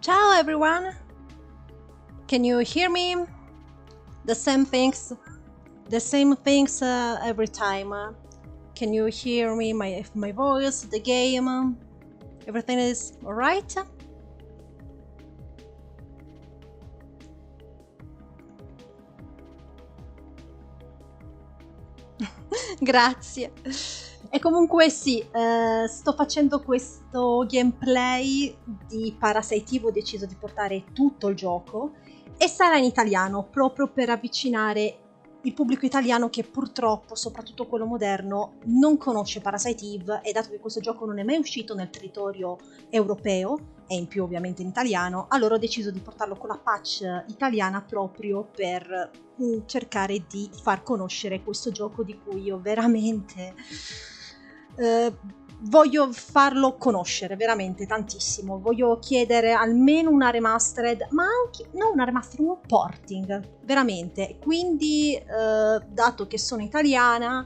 Ciao everyone! Can you hear me? The same things every time. Can you hear me, my voice, the game? Everything is alright? Grazie. E comunque sì, sto facendo questo gameplay di Parasite Eve, ho deciso di portare tutto il gioco e sarà in italiano, proprio per avvicinare il pubblico italiano che purtroppo, soprattutto quello moderno, non conosce Parasite Eve, e dato che questo gioco non è mai uscito nel territorio europeo, e in più ovviamente in italiano, allora ho deciso di portarlo con la patch italiana proprio per cercare di far conoscere questo gioco di cui io veramente voglio farlo conoscere veramente tantissimo. Voglio chiedere almeno una remastered, ma anche non una remastered, un porting veramente. Quindi dato che sono italiana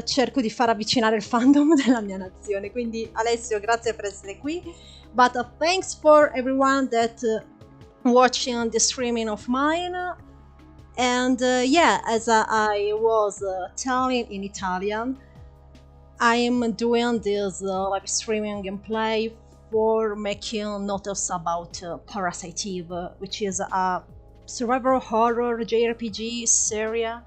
cerco di far avvicinare il fandom della mia nazione. Quindi Alessio, grazie per essere qui, but thanks for everyone that watching the streaming of mine. And yeah, as I was telling in Italian, I'm doing this live streaming gameplay for making notice about Parasite Eve, which is a survival horror JRPG serie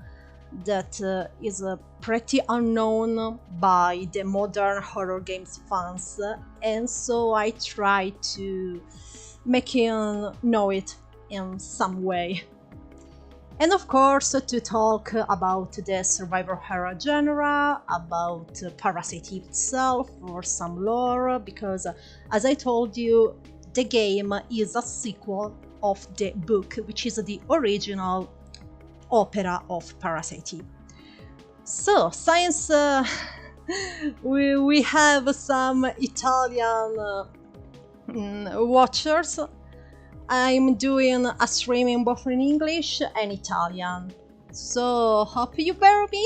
that is pretty unknown by the modern horror games fans, and so I try to make him know it in some way. And of course, to talk about the survival horror genre, about Parasite Eve itself, or some lore, because as I told you, the game is a sequel of the book, which is the original opera of Parasite Eve. So, since we have some Italian watchers, I'm doing a streaming both in English and Italian, so hope you bear me.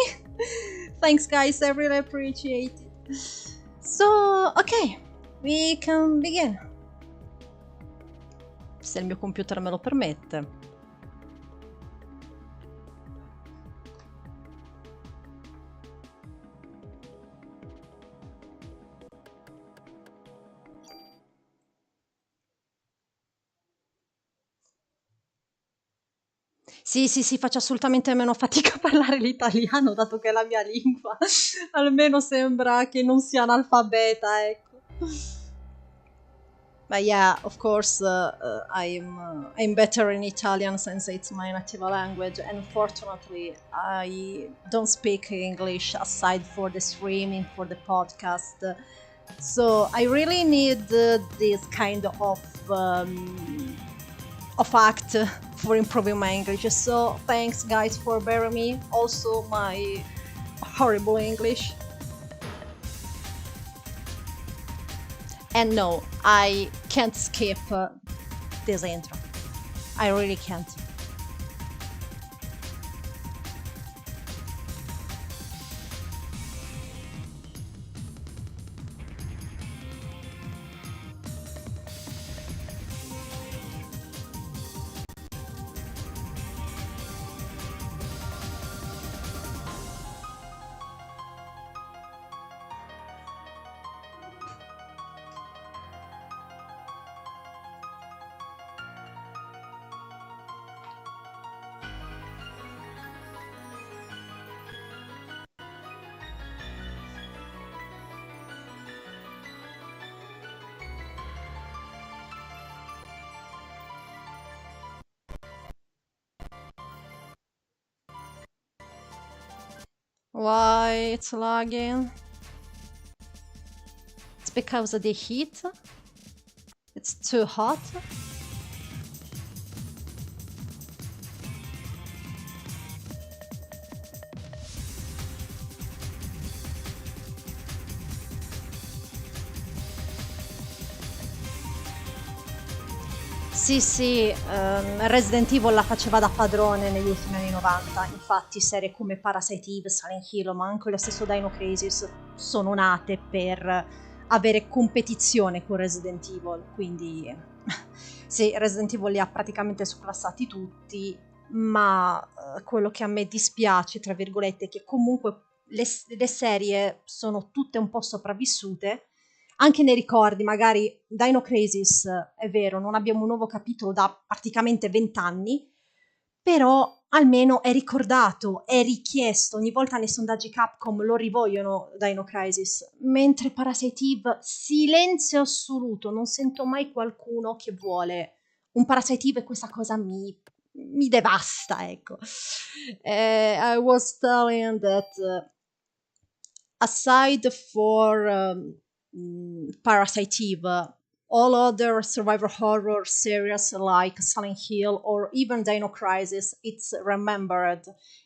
Thanks guys, I really appreciate it. So, ok, we can begin. Se il mio computer me lo permette. Sì, faccio assolutamente meno fatica a parlare l'italiano, dato che è la mia lingua. Almeno sembra che non sia analfabeta, ecco. But yeah, of course, I'm better in Italian since it's my native language. And unfortunately, I don't speak English aside for the streaming, for the podcast. So I really need this kind of act for improving my English. So thanks guys for bearing me. Also my horrible English. And no, I can't skip this intro. I really can't. Why it's lagging? It's because of the heat. It's too hot. Sì, Resident Evil la faceva da padrone negli ultimi anni 90, infatti serie come Parasite Eve, Silent Hill, ma anche lo stesso Dino Crisis sono nate per avere competizione con Resident Evil, quindi Sì, Resident Evil li ha praticamente surclassati tutti, ma quello che a me dispiace, tra virgolette, è che comunque le serie sono tutte un po' sopravvissute, anche nei ricordi, magari Dino Crisis, è vero, non abbiamo un nuovo capitolo da praticamente 20 anni, però almeno è ricordato, è richiesto, ogni volta nei sondaggi Capcom lo rivogliono Dino Crisis, mentre Parasite Eve, silenzio assoluto, non sento mai qualcuno che vuole un Parasite Eve e questa cosa mi devasta, ecco. I was telling that aside for Parasite Eve, all other survivor horror series like Silent Hill or even Dino Crisis, it's remembered.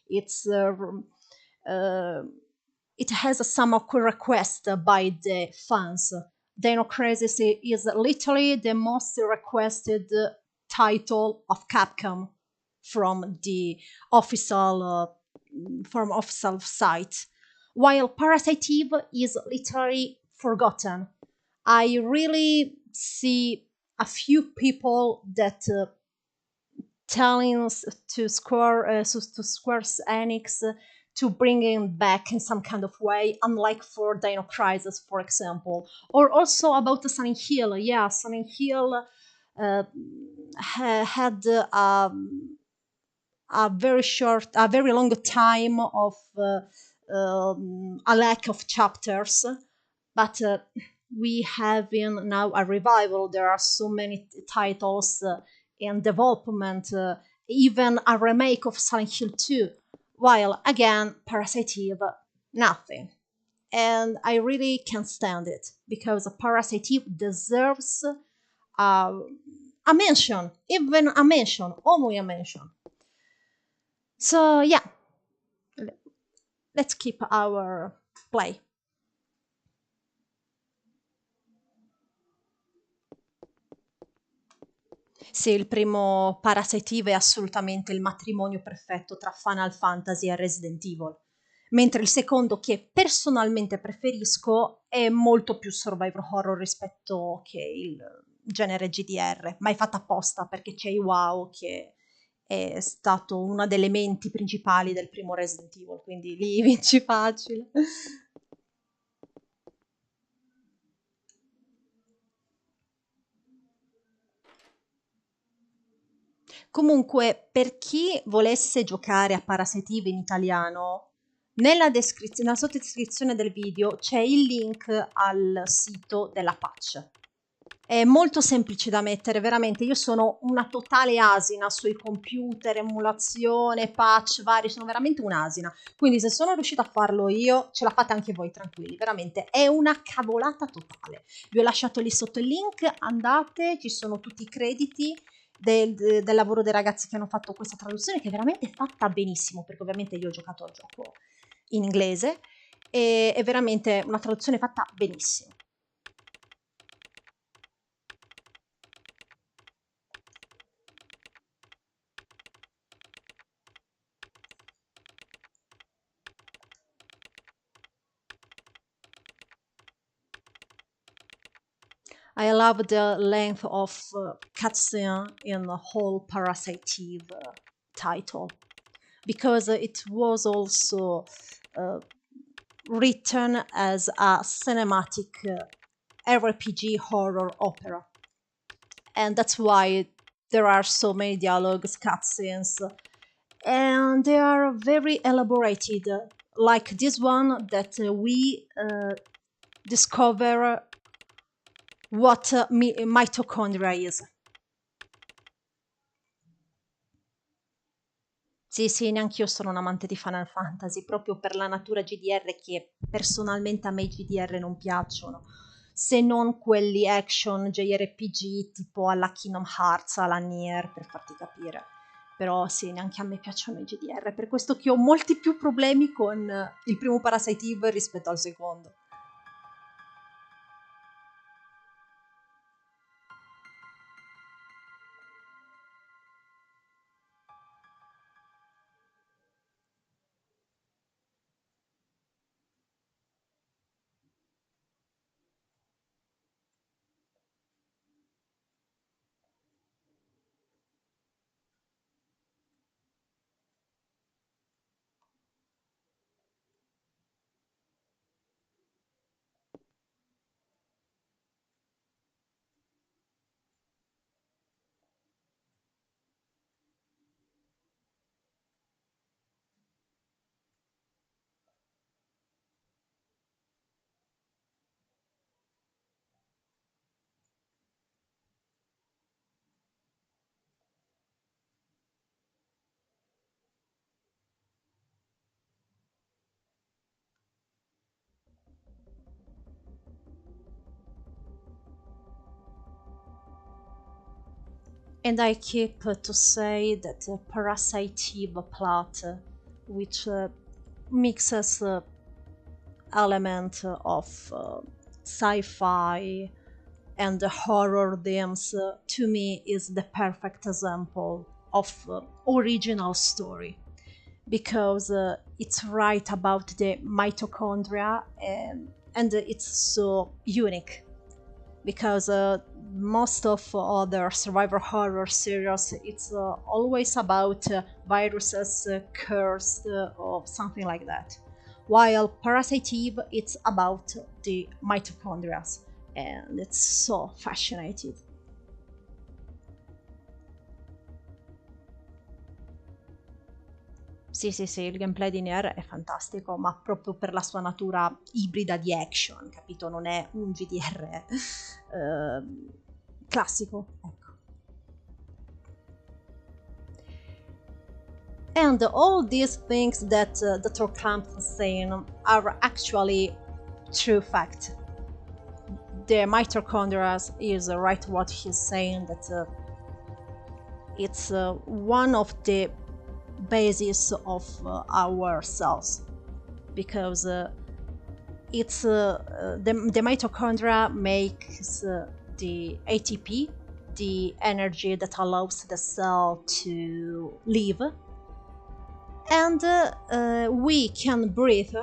It's uh, it has some request by the fans. Dino Crisis is literally the most requested title of Capcom from the official from official site, while Parasite Eve is literally forgotten. I really see a few people that telling to Square's Enix to bring him back in some kind of way, unlike for Dino Crisis, for example, or also about the Silent Hill. Yeah, Silent Hill had a very long time of a lack of chapters, but we have in now a revival. There are so many titles in development, even a remake of Silent Hill 2, while again, Parasite Eve, nothing. And I really can't stand it because Parasite Eve deserves a mention, even a mention, only a mention. So yeah, let's keep our play. Sì, il primo Parasite Eve è assolutamente il matrimonio perfetto tra Final Fantasy e Resident Evil, mentre il secondo, che personalmente preferisco, è molto più survival horror rispetto che il genere GDR, ma è fatta apposta perché c'è Iwao che è stato uno degli elementi principali del primo Resident Evil, quindi lì vinci facile. Comunque, per chi volesse giocare a Parasite Eve in italiano, nella sottodescrizione del video c'è il link al sito della patch. È molto semplice da mettere, veramente. Io sono una totale asina sui computer, emulazione, patch vari, sono veramente un'asina. Quindi se sono riuscita a farlo io, ce la fate anche voi, tranquilli. Veramente è una cavolata totale. Vi ho lasciato lì sotto il link, andate, ci sono tutti i crediti del lavoro dei ragazzi che hanno fatto questa traduzione, che è veramente fatta benissimo, perché ovviamente io ho giocato al gioco in inglese, e è veramente una traduzione fatta benissimo. I love the length of cutscene in the whole Parasite Eve title, because it was also uh, written as a cinematic RPG horror opera, and that's why there are so many dialogues, cutscenes, and they are very elaborated, like this one that we discover what mitochondria is. Sì, sì, neanch'io sono un amante di Final Fantasy, proprio per la natura GDR che personalmente a me i GDR non piacciono, se non quelli action JRPG tipo alla Kingdom Hearts, alla Nier, per farti capire. Però sì, neanche a me piacciono i GDR, per questo che ho molti più problemi con il primo Parasite Eve rispetto al secondo. And I keep to say that the Parasite Eve plot, which mixes element of sci-fi and the horror themes, to me is the perfect example of original story, because it's right about the mitochondria, and it's so unique, because most of other survivor horror series, it's always about viruses, cursed, or something like that, while Parasite Eve, it's about the mitochondria, and it's so fascinating. Sì, sì, sì, il gameplay di Nier è fantastico, ma proprio per la sua natura ibrida di action, capito? Non è un GDR classico, ecco. And all these things that Dr. Clamp was saying are actually true fact. The mitochondria is right what he's saying, that it's one of the basis of our cells, because it's the mitochondria makes the ATP, the energy that allows the cell to live, and we can breathe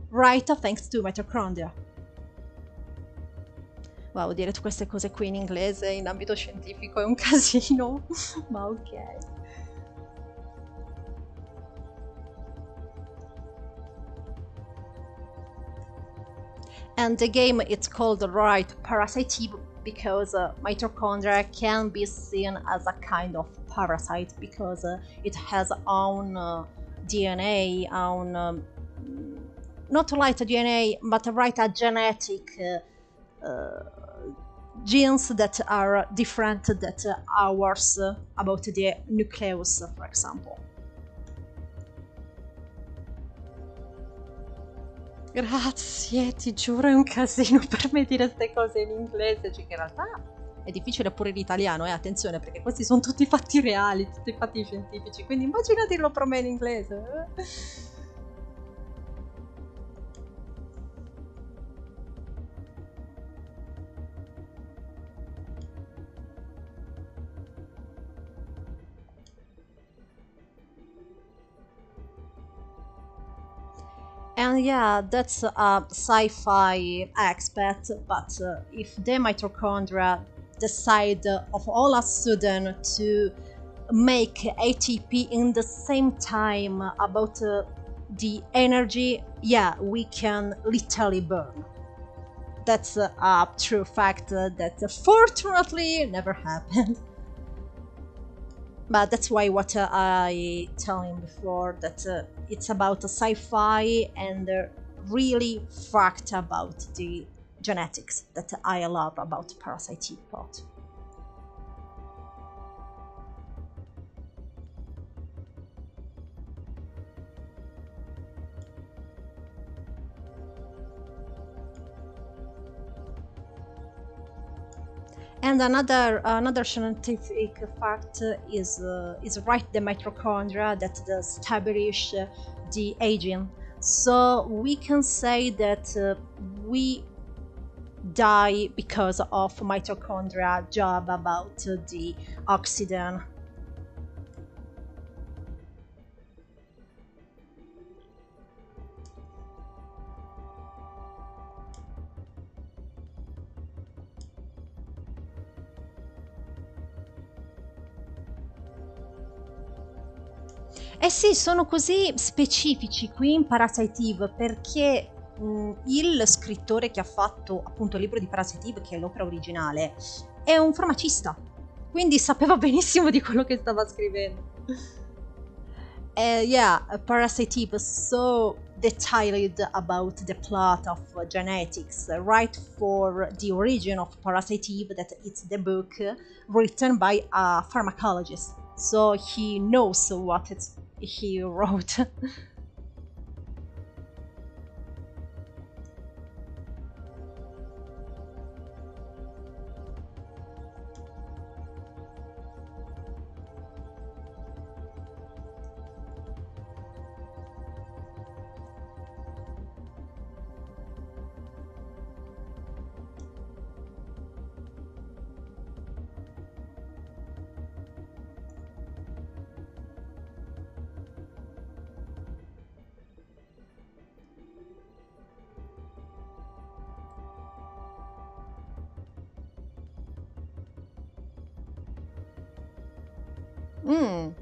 right thanks to mitochondria. Wow, dire queste cose qui in inglese in ambito scientifico è un casino, ma ok. And the game, it's called right Parasite Eve because mitochondria can be seen as a kind of parasite, because it has own DNA, own not like a DNA, but right a genetic genes that are different that ours about the nucleus, for example. Grazie, ti giuro è un casino per me dire queste cose in inglese, cioè che in realtà è difficile pure in italiano, attenzione, perché questi sono tutti fatti reali, tutti fatti scientifici, quindi immagina dirlo per me in inglese. And yeah, that's a sci-fi aspect, but if the mitochondria decide of all a sudden to make ATP in the same time about the energy, yeah, we can literally burn. That's a true fact that fortunately never happened. But that's why what I tell him before, that it's about sci-fi and really fact about the genetics that I love about Parasite Eve plot. And another scientific fact is right the mitochondria that establish the aging. So we can say that we die because of mitochondria job about the oxygen. Eh sì, sono così specifici qui in Parasite Eve, perché il scrittore che ha fatto appunto il libro di Parasite Eve, che è l'opera originale, è un farmacista, quindi sapeva benissimo di quello che stava scrivendo. Yeah, Parasite Eve is so detailed about the plot of genetics, right for the origin of Parasite Eve, that it's the book written by a pharmacologist, so he knows what he wrote.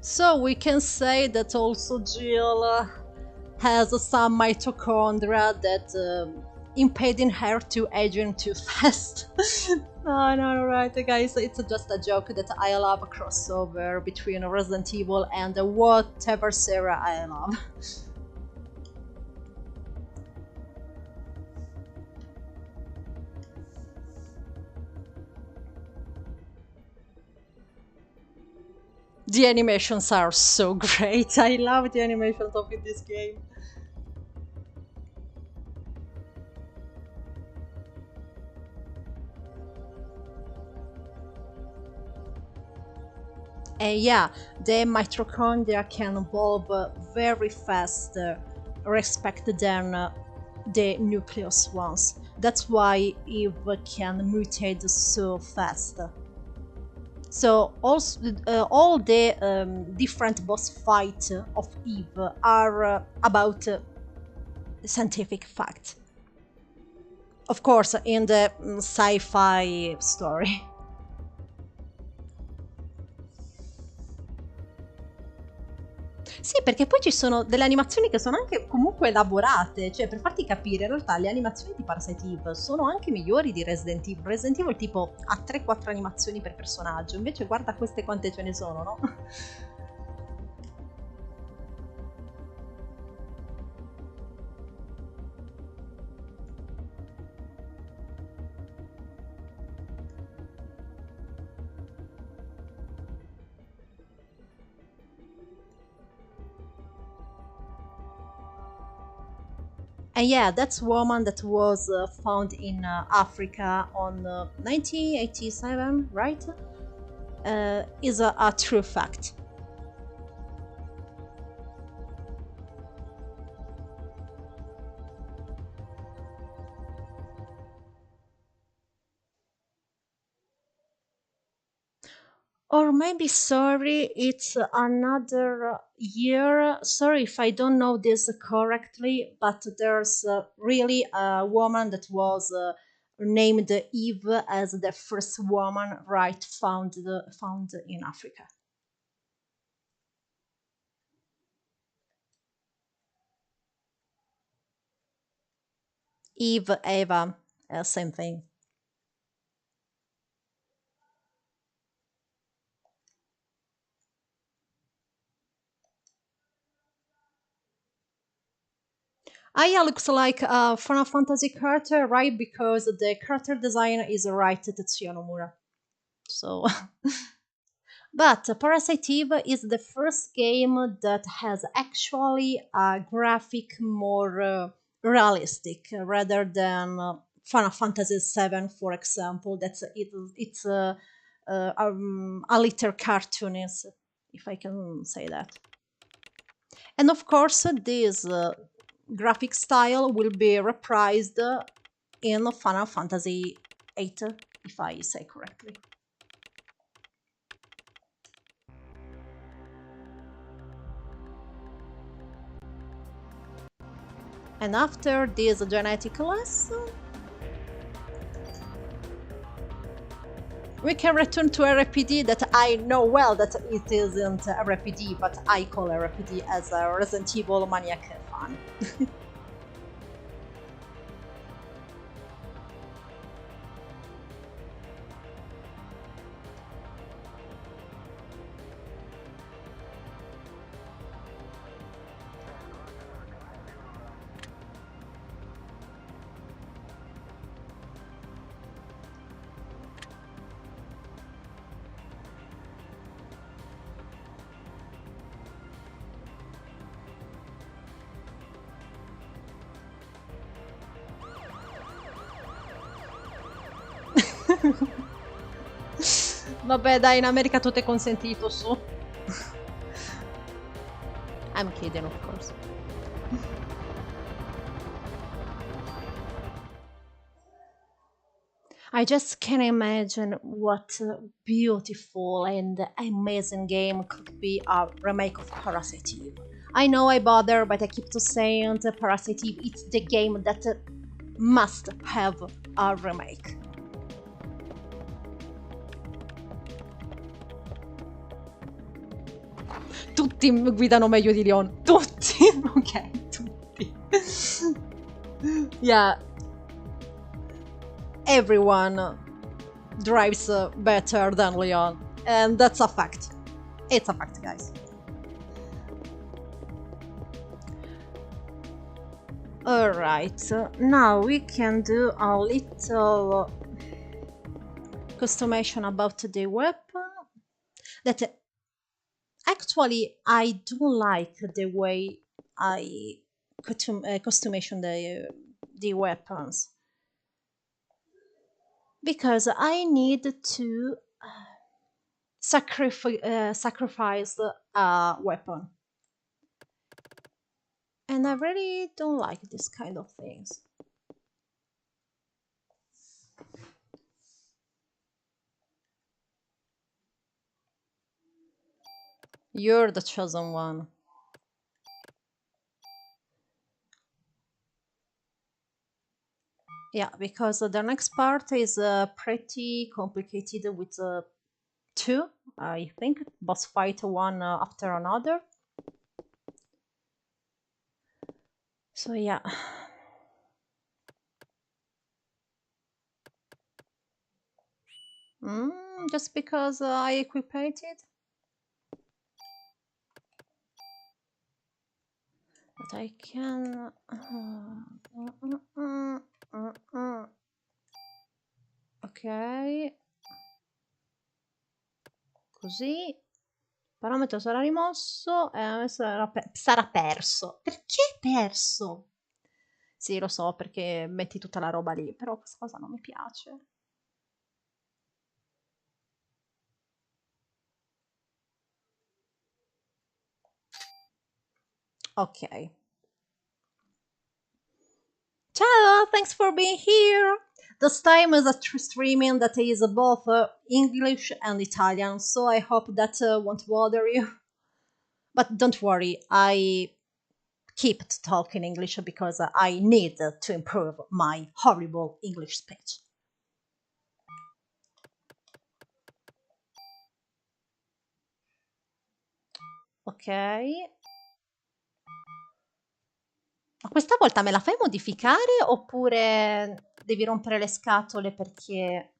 So we can say that also Jill has some mitochondria that impeding her to aging too fast. No, no, right, guys, it's just a joke that I love a crossover between Resident Evil and whatever serie I love. The animations are so great. I love the animations of this game. And yeah, the mitochondria can evolve very fast, respect than the nucleus ones. That's why Eve can mutate so fast. So also, all the different boss fights of Eve are about scientific fact. Of course, in the sci-fi story. Sì, perché poi ci sono delle animazioni che sono anche comunque elaborate, cioè per farti capire, in realtà le animazioni di Parasite Eve sono anche migliori di Resident Evil. Resident Evil tipo ha 3-4 animazioni per personaggio, invece guarda queste quante ce ne sono, no? And yeah, that's woman that was found in Africa on 1987, right? Is a true fact. Or maybe, sorry, it's another year. Sorry if I don't know this correctly, but there's really a woman that was named Eve as the first woman, right, found in Africa. Eve, Eva, same thing. Aya looks like a Final Fantasy character, right? Because the character design is right Tetsuya Nomura. So, but Parasite Eve is the first game that has actually a graphic more realistic rather than Final Fantasy VII, for example. It's a little cartoonist, if I can say that. And of course, this graphic style will be reprised in Final Fantasy VIII, if I say correctly. And after this genetic lesson, we can return to RPD that I know well that it isn't RPD, but I call RPD as a Resident Evil maniac fan. Vabbè, dai, in America tutto è consentito, su. I'm kidding, of course. I just can't imagine what beautiful and amazing game could be a remake of Parasite Eve. I know I bother, but I keep to saying Parasite Eve, it's the game that must have a remake. tutti guidano meglio di Leon. Tutti! Ok, tutti. Yeah. Everyone drives better than Leon. And that's a fact. It's a fact, guys. Alright, now we can do a little customization about the weapon. That actually I don't like the way I customization the weapons, because I need to sacrifice a weapon. And I really don't like this kind of things. You're the chosen one. Yeah, because the next part is pretty complicated with two, I think, boss fight one after another. So yeah. Just because I equipped it? But I can... Ok. Così. Parametro sarà rimosso e sarà perso. Perché perso? Sì, lo so, perché metti tutta la roba lì, però questa cosa non mi piace. Ok. Ciao, thanks for being here. This time is a streaming that is both English and Italian, so I hope that won't bother you. But don't worry, I keep talking English because I need to improve my horrible English speech. Ok. Ma questa volta me la fai modificare oppure devi rompere le scatole perché...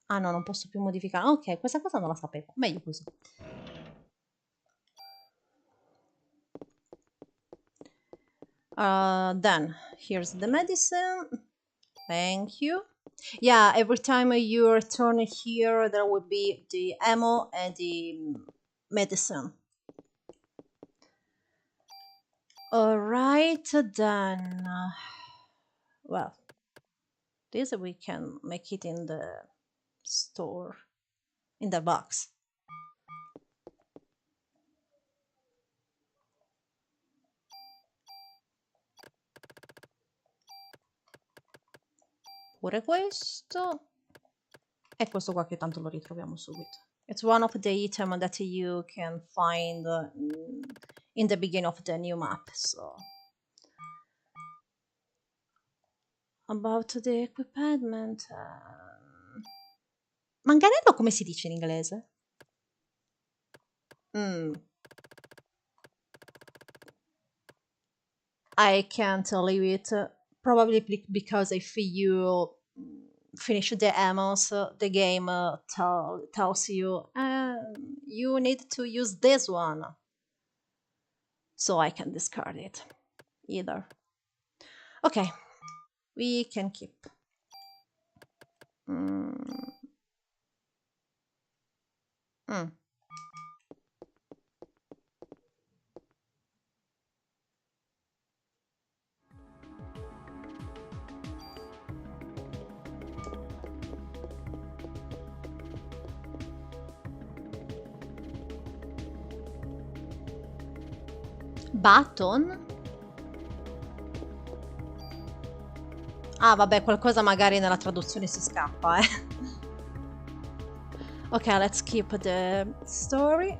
Ah no, non posso più modificare. Ok, questa cosa non la sapevo. Meglio così. Then, here's the medicine. Thank you. Yeah, every time you return here, there will be the ammo and the medicine. Alright, then. Well, this we can make it in the store, in the box. Pure questo. E questo qua che tanto lo ritroviamo subito. It's one of the item that you can find in the beginning of the new map, so... About the equipment... Manganello come si dice in inglese? I can't leave it, probably because if you finish the ammos, the game tells you you need to use this one. So I can discard it either. Okay, we can keep. Button? Ah, vabbè, qualcosa magari nella traduzione si scappa, Ok, let's keep the story.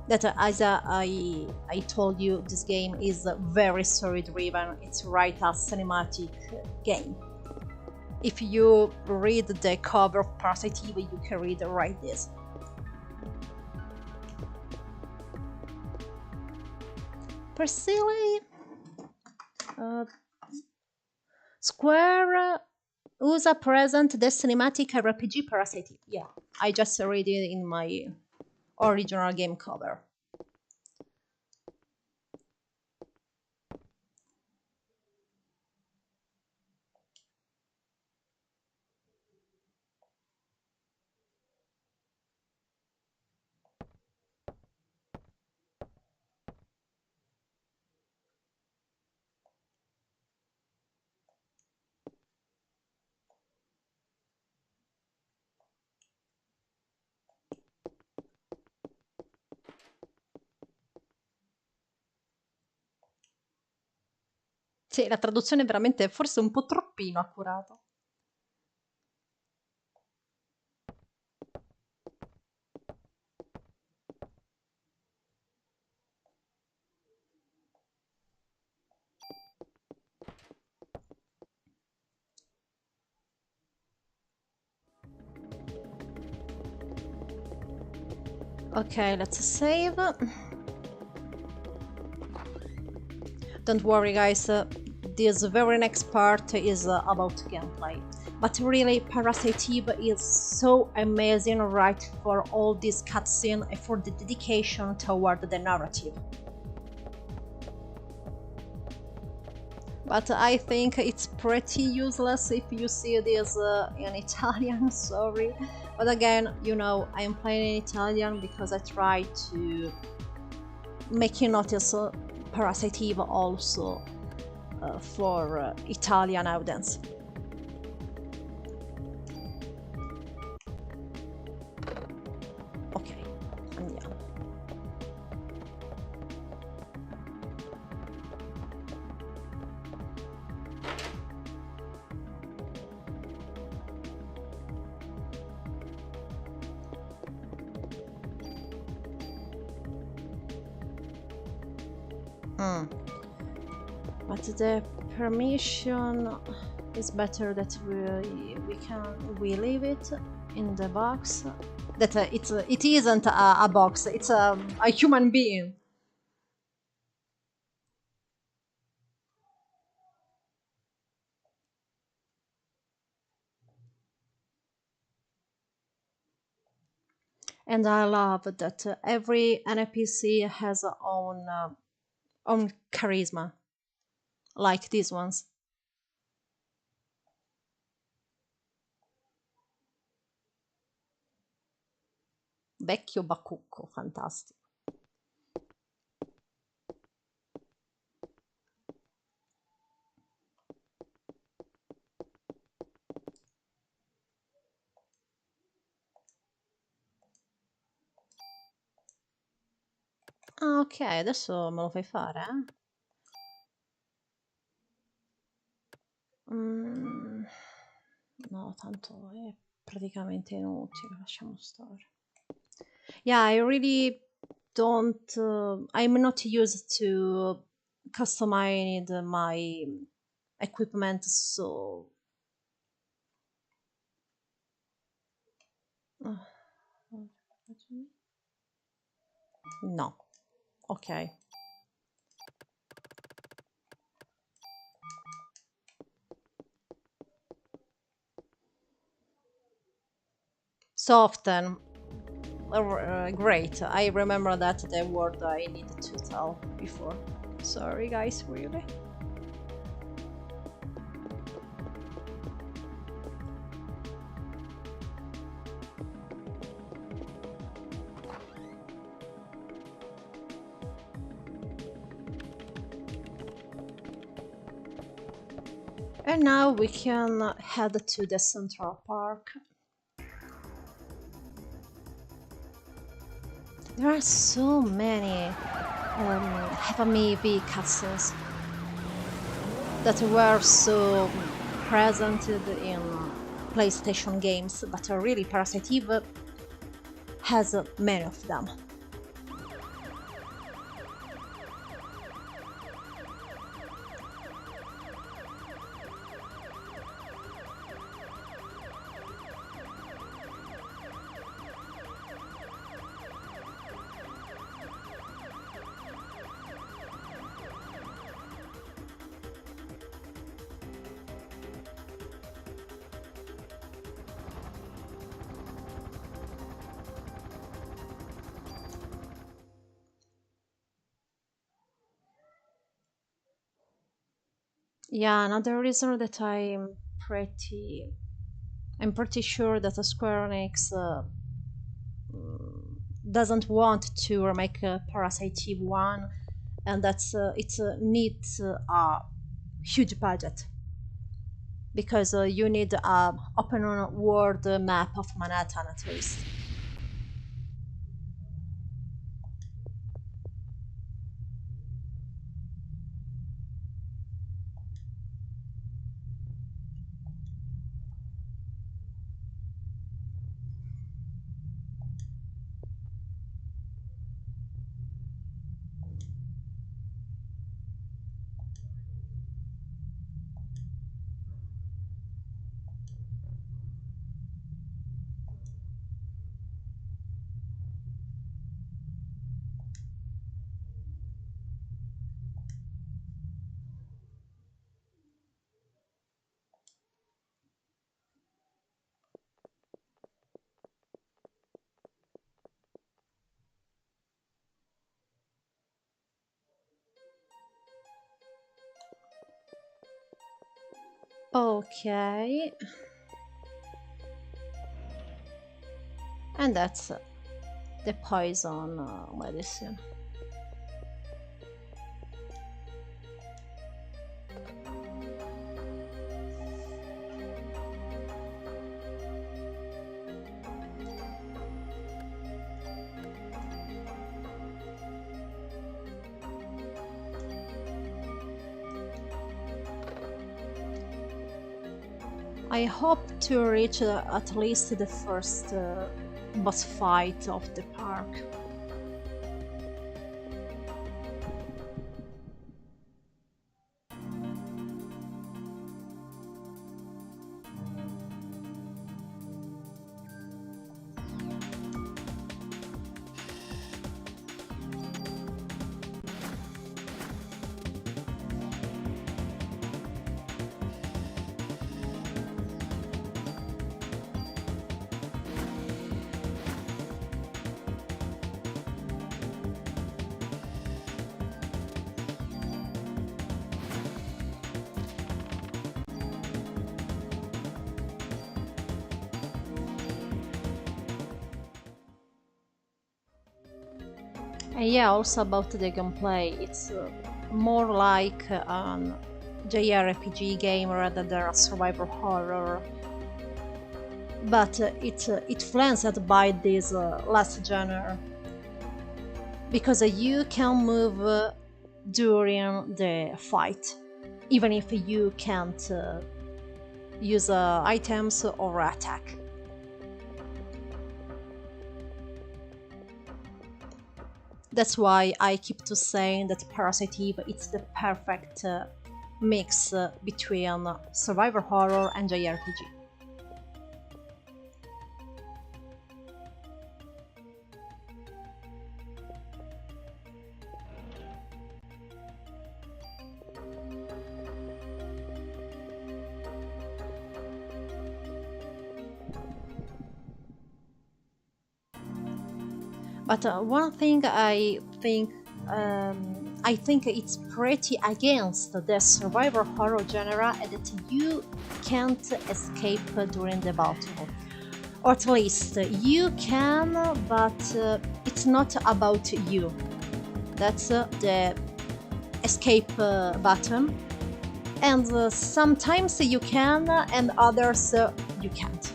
That as I told you, this game is very story driven. It's right a cinematic game. If you read the cover of Parasite Eve, you can read right this. silly. Square USA present the cinematic RPG Parasite Eve. Yeah, I just read it in my original game cover. Sì, la traduzione è veramente forse un po' troppino accurata. Ok, let's save. Don't worry guys, this very next part is about gameplay. But really, Parasite Eve is so amazing right for all this cutscene and for the dedication toward the narrative. But I think it's pretty useless if you see this in Italian, sorry. But again, you know, I'm playing in Italian because I try to make you notice Parasite Eve also for Italian audience. Ok, andiamo. But the permission is better that we leave it in the box. That it isn't a box, it's a human being. And I love that every NPC has own charisma, like these ones. Vecchio bacucco, fantastico. Ah, ok, adesso me lo fai fare, eh? No, tanto è praticamente inutile, lasciamo stare. Yeah, I really don't. I'm not used to customize my equipment, so. No, ok. Soften. Great. I remember that the word I needed to tell before. Sorry, guys, really. And now we can head to the Central Park. There are so many FMV cutscenes that were so present in PlayStation games, but really Parasite Eve has many of them. Yeah, another reason that I'm pretty sure that Square Enix doesn't want to remake Parasite Eve 1, and that's it needs a huge budget because you need a open world map of Manhattan at least. Okay, and that's the poison medicine. I hope to reach at least the first boss fight of the park. And yeah, also about the gameplay, it's more like an JRPG game rather than a survival horror. But it's influenced by this last genre because you can move during the fight, even if you can't use items or attack. That's why I keep to saying that Parasite Eve it's the perfect mix between survivor horror and JRPG. But one thing I think it's pretty against the survivor horror genre that you can't escape during the battle. Or at least you can, but it's not about you. That's the escape button. And sometimes you can, and others you can't.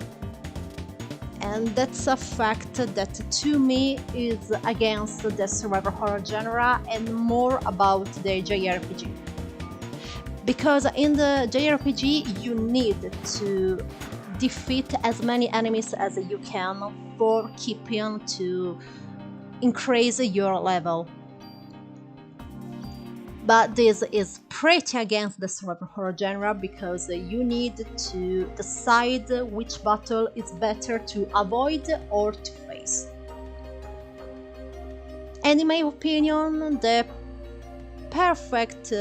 And that's a fact that to me is against the survival horror genre and more about the JRPG. Because in the JRPG you need to defeat as many enemies as you can for keeping to increase your level. But this is pretty against the survival horror genre because you need to decide which battle is better to avoid or to face. And in my opinion, the perfect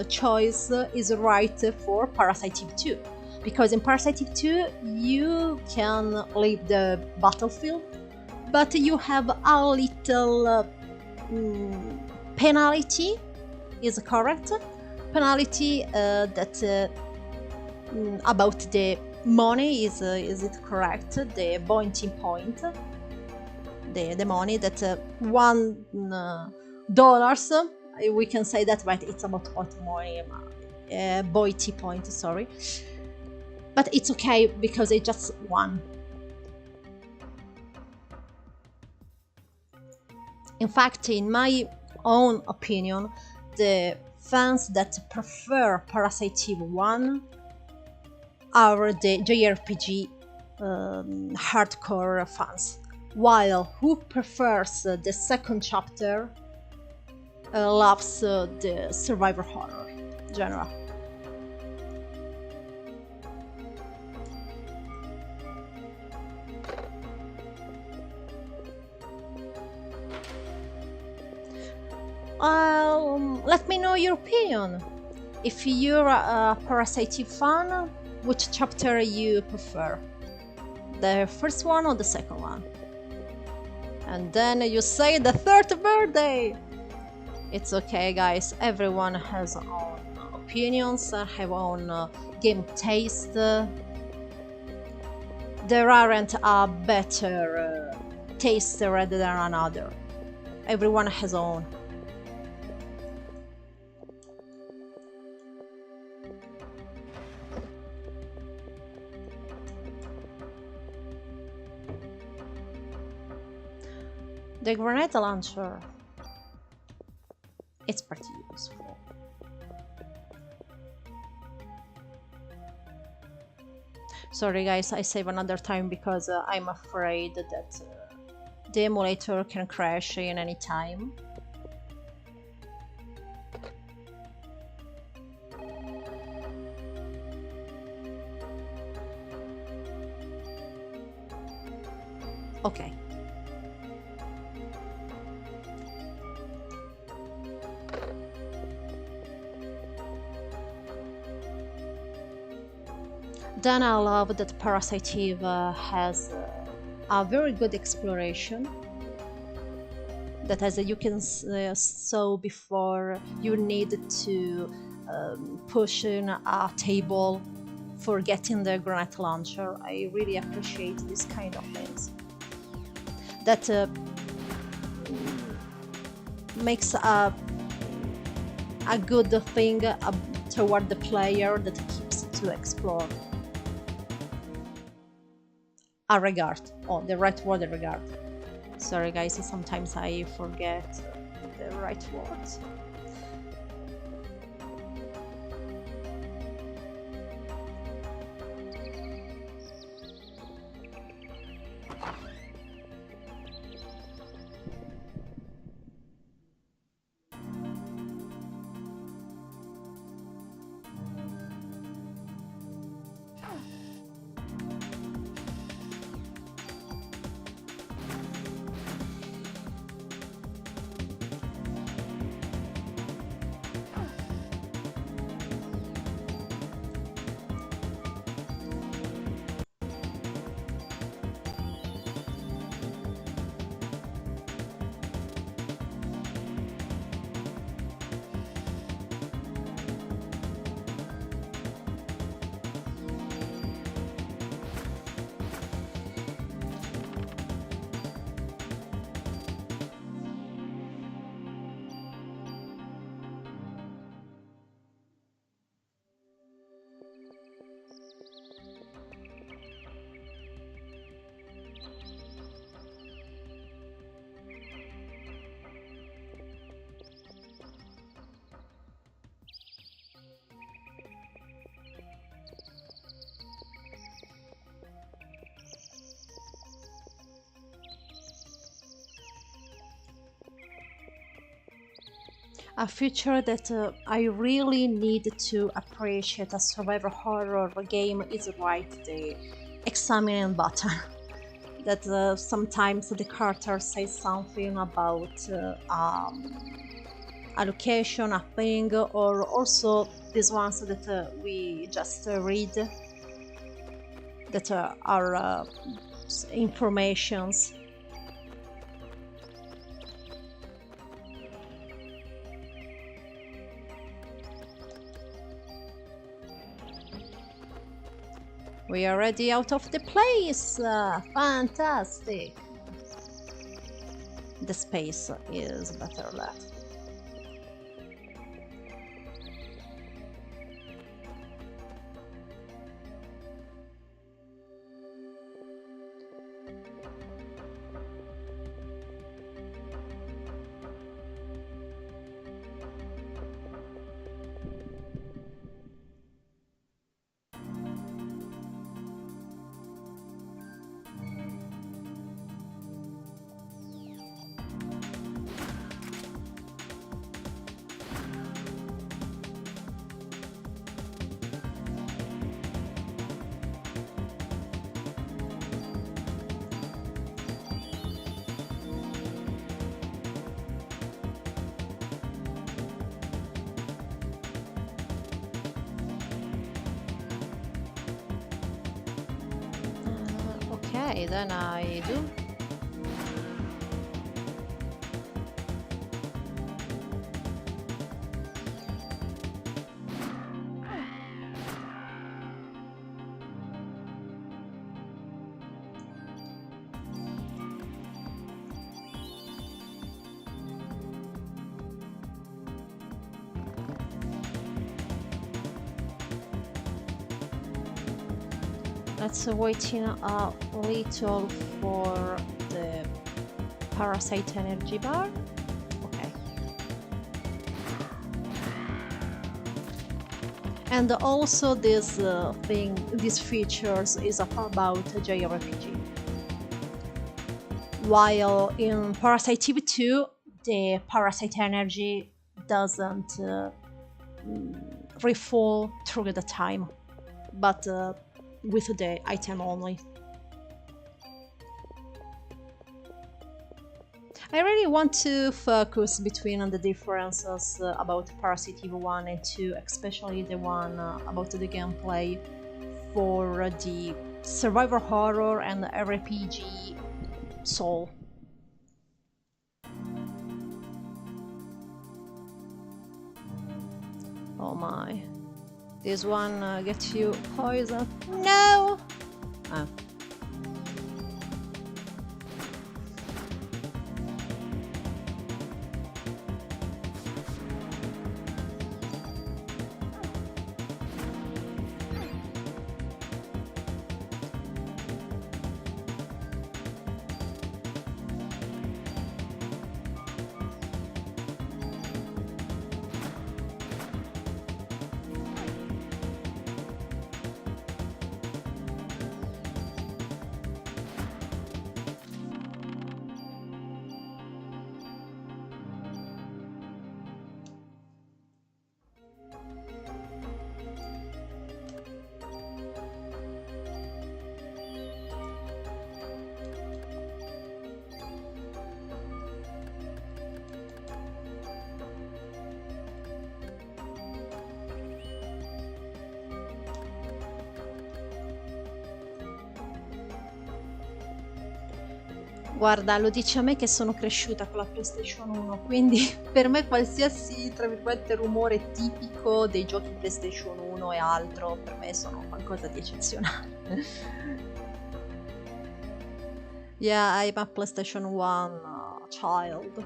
choice is right for Parasite Eve 2. Because in Parasite Eve 2 you can leave the battlefield, but you have a little penalty, is correct, penalty that about the money is it correct? The bounty point, the money that $1. We can say that, but it's about money, bounty point. Sorry, but it's okay because it's just one. In fact, in my own opinion, the fans that prefer Parasite Eve 1 are the JRPG hardcore fans, while who prefers the second chapter loves the survivor horror genre. Let me know your opinion. If you're a Parasite Eve fan, which chapter you prefer? The first one or the second one? And then you say the third birthday! It's okay, guys, everyone has own opinions, have own game taste. There aren't a better taste rather than another. Everyone has own. The grenade launcher, it's pretty useful. Sorry guys, I save another time because I'm afraid that the emulator can crash in any time. Okay. Then I love that Parasite Eve has a very good exploration. That, as you can saw before, you need to push in a table for getting the grenade launcher. I really appreciate this kind of things. That makes a good thing toward the player that keeps to explore. A regard. Oh, the right word, regard. Sorry guys, sometimes I forget the right words. A feature that I really need to appreciate a survival horror game is the examine button. That sometimes the character says something about a location, a thing, or also these ones that we just read that are informations. We are already out of the place! Fantastic! The space is better left. Okay, then I do. Let's wait in a little for the Parasite energy bar. Okay. And also this thing, these features is about JRPG. While in Parasite Eve 2, the Parasite energy doesn't refill through the time, but with the item only. I really want to focus between the differences about Parasite Eve 1 and 2, especially the one about the gameplay for the survivor horror and RPG soul. Oh my. This one gets you poisoned. No! Ah. Guarda, lo dici a me che sono cresciuta con la PlayStation 1, quindi per me qualsiasi, tra virgolette, rumore tipico dei giochi PlayStation 1 e altro, per me sono qualcosa di eccezionale. Yeah, I'm a PlayStation 1 child.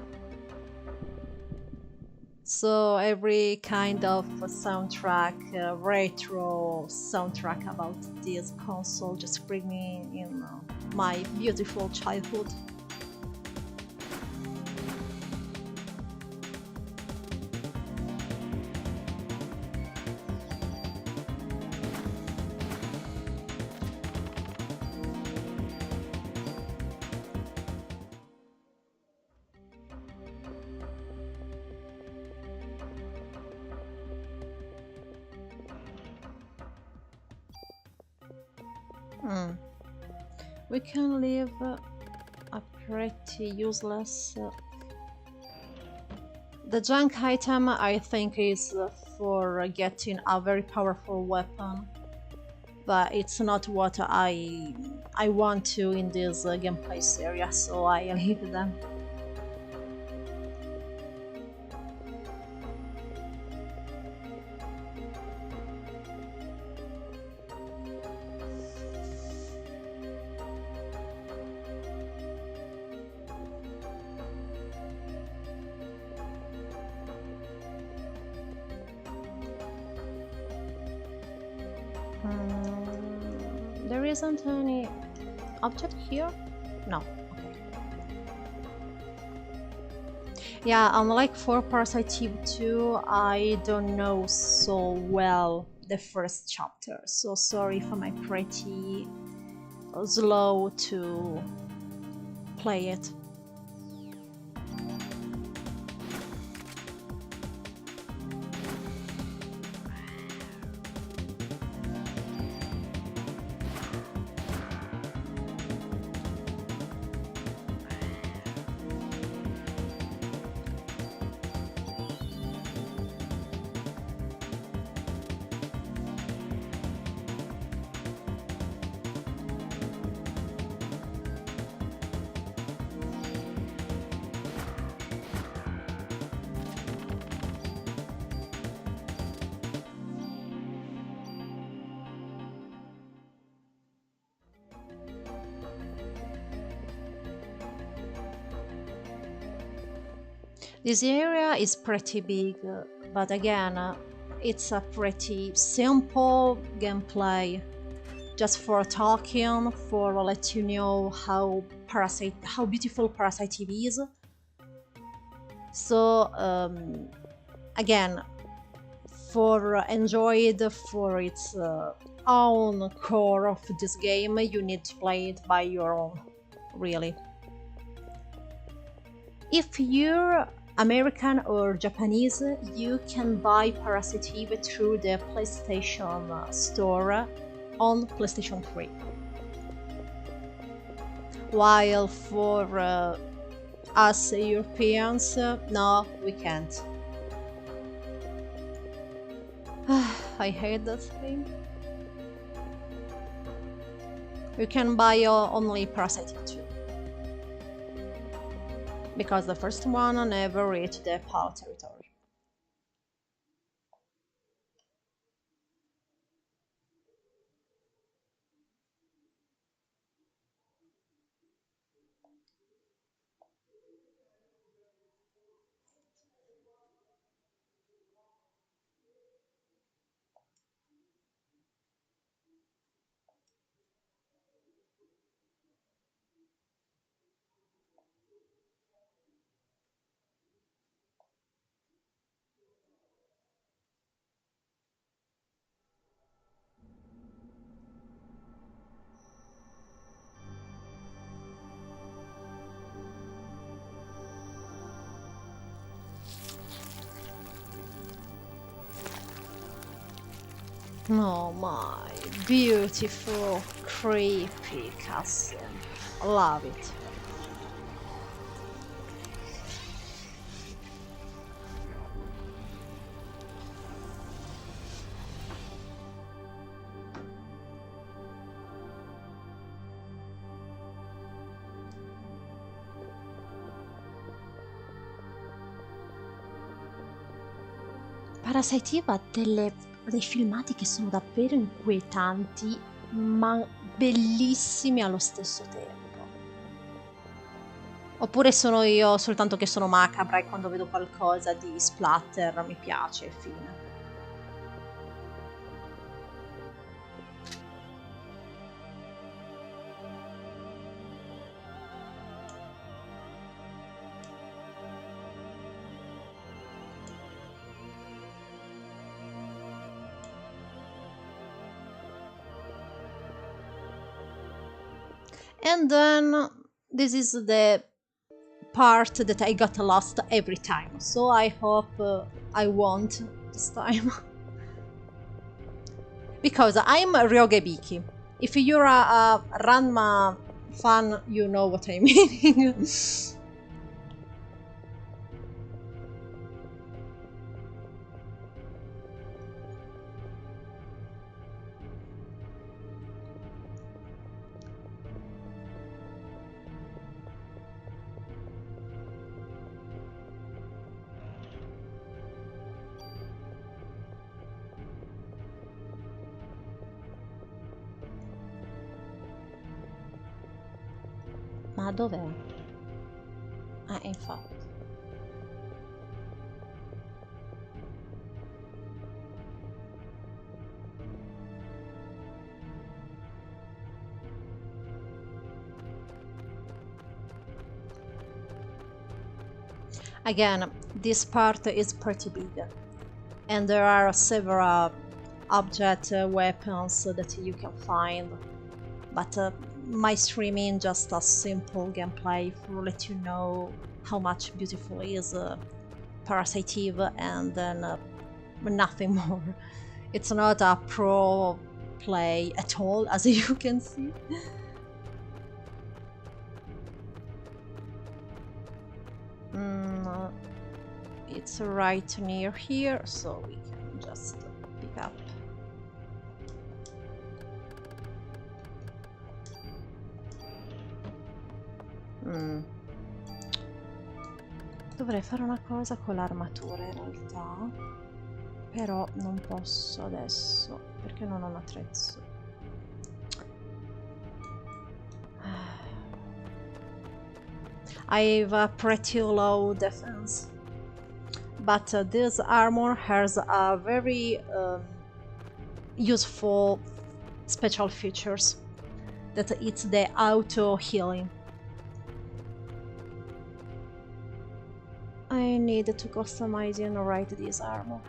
So every kind of soundtrack, retro soundtrack about this console just bring me in my beautiful childhood. We can leave a pretty useless... The junk item I think is for getting a very powerful weapon, but it's not what I want to in this gameplay series, so I leave them. There isn't any object here? No. Yeah, unlike for Parasite Eve 2, I don't know so well the first chapter, so sorry if I'm pretty slow to play it. This area is pretty big, but again, it's a pretty simple gameplay. Just for talking, for let you know how beautiful Parasite Eve is. So again, for enjoyed for its own core of this game, you need to play it by your own, really. If you're American or Japanese, you can buy Parasite Eve through the PlayStation Store on PlayStation 3. While for us Europeans, no, we can't. I hate that thing. You can buy only Parasite Eve 2. Because the first one never reached the PAL territory. Oh my beautiful, creepy castle. Love it. Parasite Eve ha dei filmati che sono davvero inquietanti, ma bellissimi allo stesso tempo. Oppure sono io soltanto che sono macabra e quando vedo qualcosa di splatter mi piace, fine. And then this is the part that I got lost every time, so I hope I won't this time. Because I'm Ryogebiki. If you're a Ranma fan, you know what I mean. Ma dov'è? Infatti. Again, this part is pretty big, and there are several object weapons that you can find, but my streaming just a simple gameplay for let you know how much beautiful is Parasite Eve, and then nothing more. It's not a pro play at all, as you can see. It's right near here, so we can just pick up. Dovrei fare una cosa con l'armatura in realtà, però non posso adesso perché non ho un attrezzo. I have a pretty low defense, but this armor has a very useful special features that it's the auto healing. I need to customize and write this armor.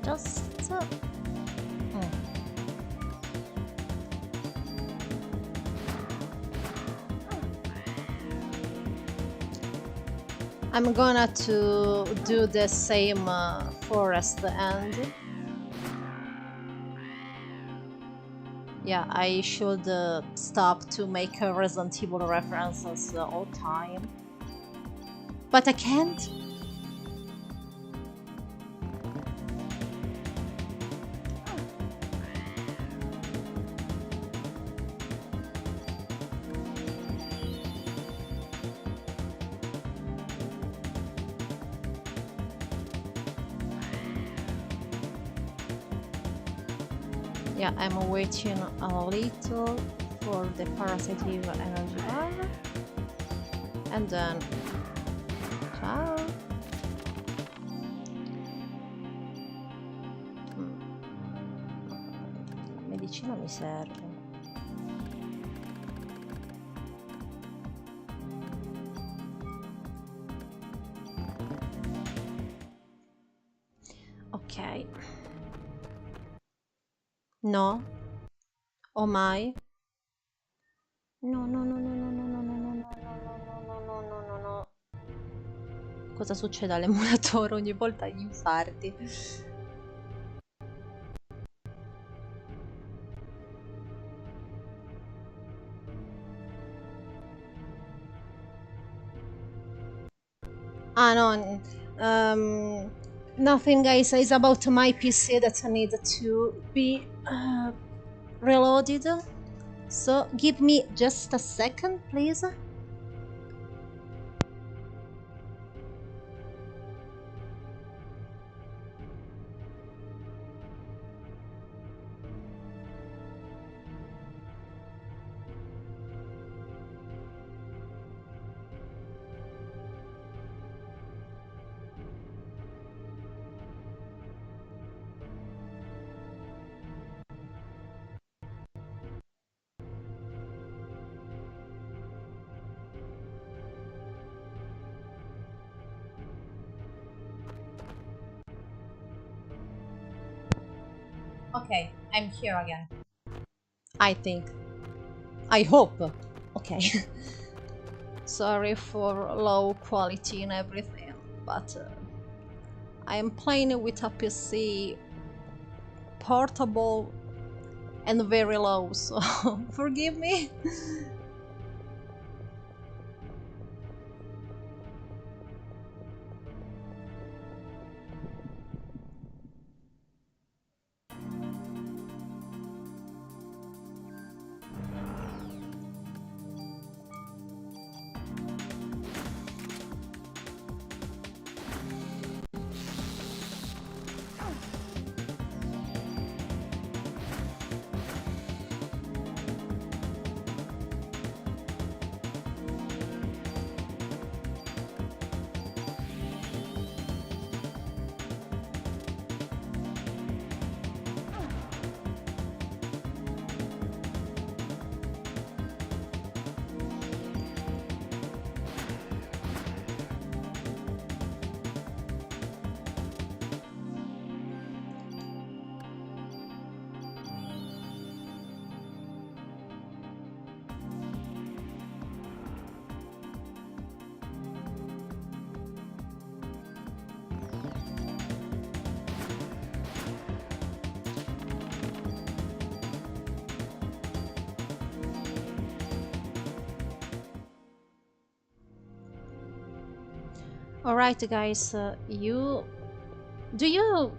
Just I'm gonna to do the same forest end. Yeah, I should stop to make Resident Evil references all time, but I can't. Yeah, I'm waiting a little for the Parasite Eve energy bar, and then ciao. La medicina mi serve. Ok. No. Oh mai. No, no, no, no, no, no, no, no, no, no, no, no, no, no, no. Cosa succede all'emulatore ogni volta gli infarti? Ah no, nothing guys, it's about my PC that I need to be reloaded. So give me just a second, please. Okay, I'm here again. I think. I hope. Okay. Sorry for low quality and everything, but I am playing with a PC portable and very low, so forgive me. Alright guys, do you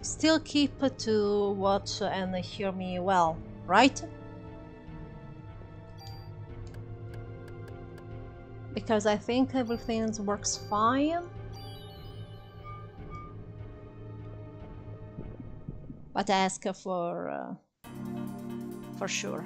still keep to watch and hear me well, right? Because I think everything works fine. But ask for sure.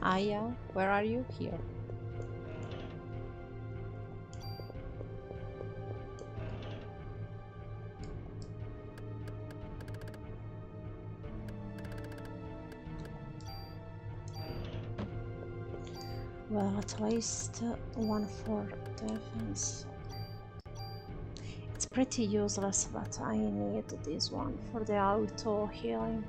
Aya, where are you? Here. Well, at least one for defense. It's pretty useless, but I need this one for the auto healing.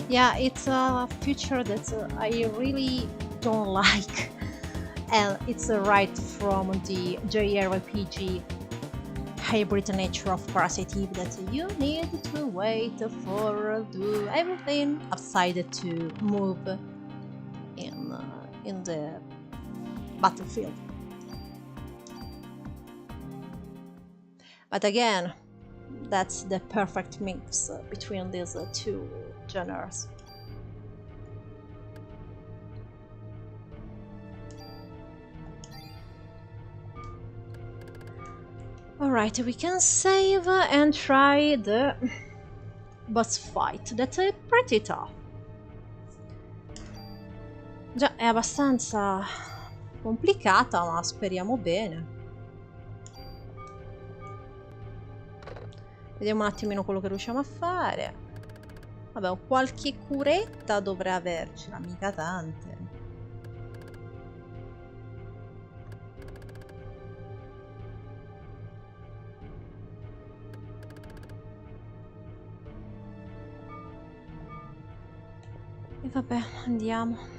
Yeah, it's a feature that I really don't like, and it's right from the JRPG hybrid nature of Parasite Eve that you need to wait for do everything outside to move in the battlefield. But again, that's the perfect mix between these two genres. Alright, we can save and try the boss fight. That's pretty tough. Già, è abbastanza complicata, ma speriamo bene. Vediamo un attimino quello che riusciamo a fare. Vabbè, qualche curetta dovrei avercela, mica tante. E vabbè, andiamo.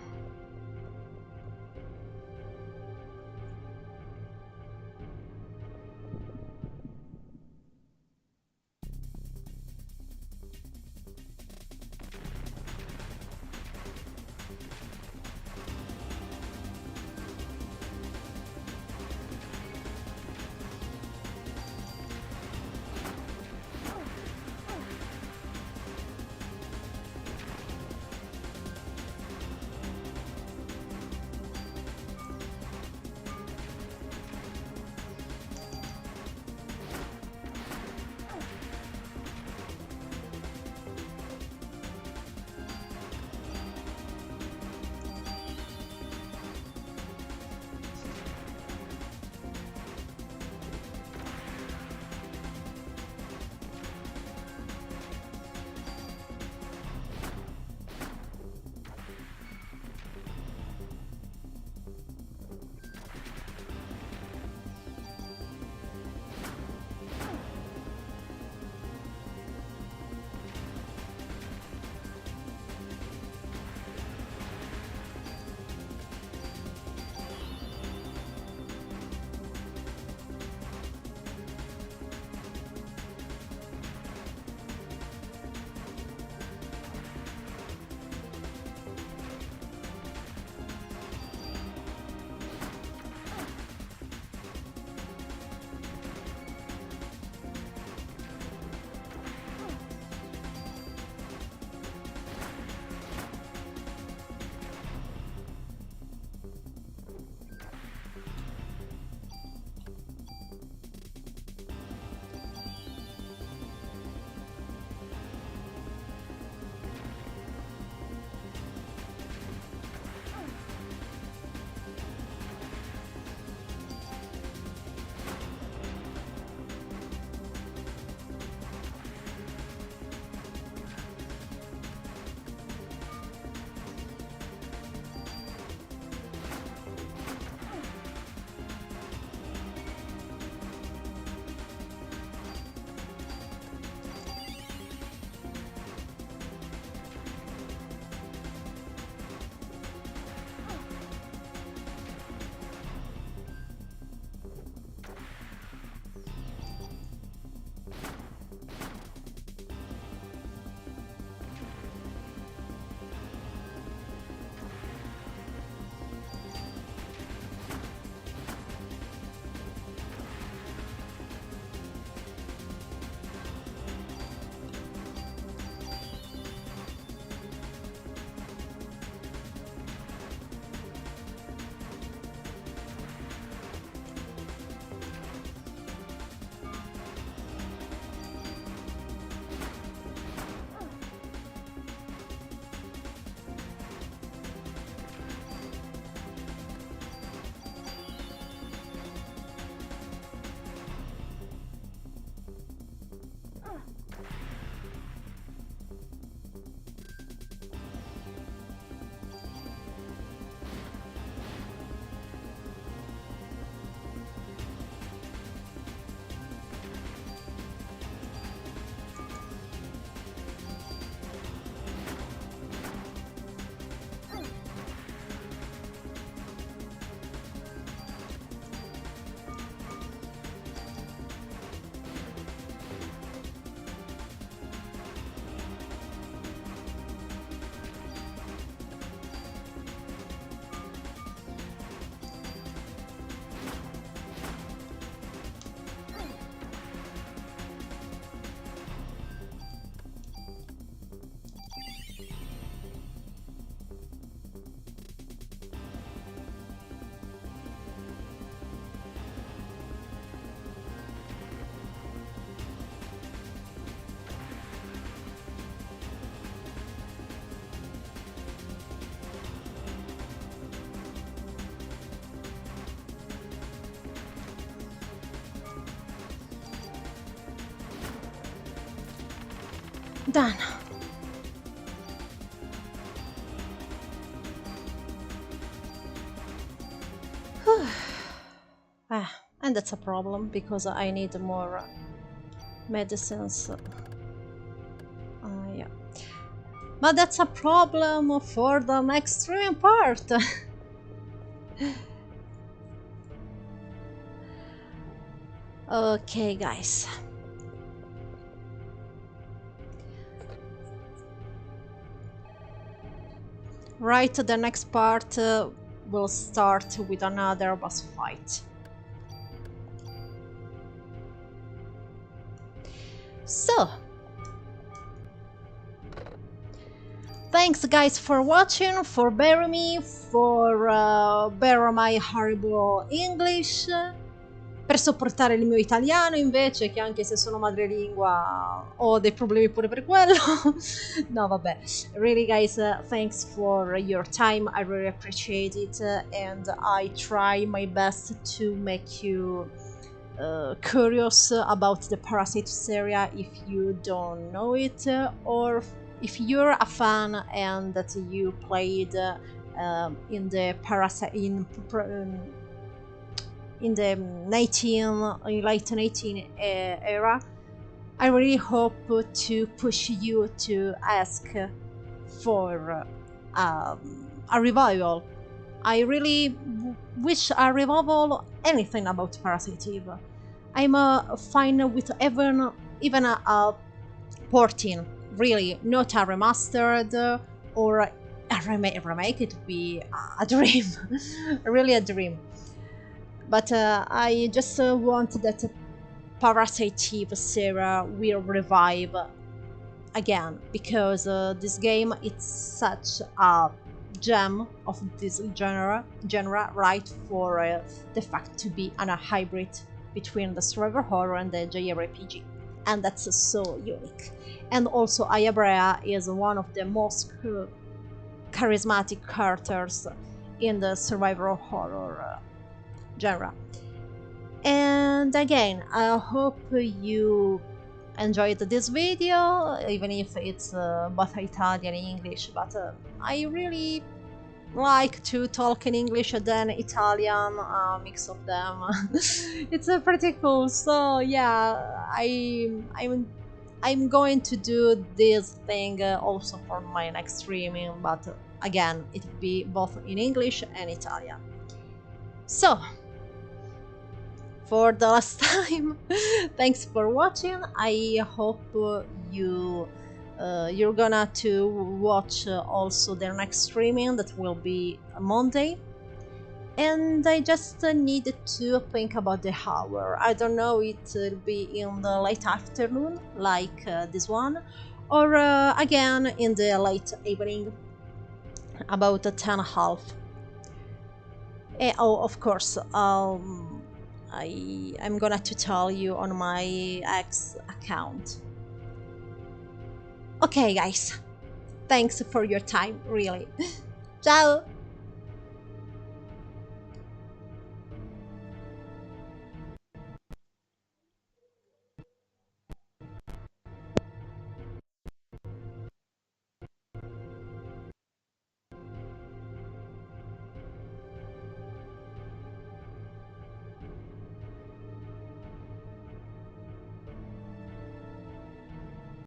Done. And that's a problem because I need more medicines. Yeah. But that's a problem for the next streaming part. Okay, guys. Right, the next part will start with another boss fight. So, thanks guys for watching, for bearing me, for bearing my horrible English, per sopportare il mio italiano invece, che anche se sono madrelingua ho dei problemi pure per quello. No, vabbè. Really guys, thanks for your time, I really appreciate it, and I try my best to make you curious about the Parasite serie if you don't know it, or if you're a fan and that you played in the Parasite in the late 19 era. I really hope to push you to ask for a revival. I really wish a revival anything about Parasite Eve. I'm fine with even a porting, really, not a remastered or a remake. It would be a dream, really a dream. But I just want that Parasite Eve series will revive again, because this game is such a gem of this genre, right, for the fact to be a hybrid between the survival horror and the JRPG, and that's so unique. And also Aya Brea is one of the most charismatic characters in the survival horror genre. And again, I hope you enjoyed this video, even if it's both Italian and English, but I really like to talk in English and then Italian, mix of them. It's pretty cool. So yeah, I'm going to do this thing also for my next streaming, but again, it will be both in English and Italian. So, for the last time, thanks for watching. I hope you're gonna to watch also their next streaming that will be Monday. And I just needed to think about the hour. I don't know, it will be in the late afternoon like this one, or again in the late evening, about 10:30. Oh, of course, I'm gonna to tell you on my X account. Okay guys, thanks for your time, really. Ciao!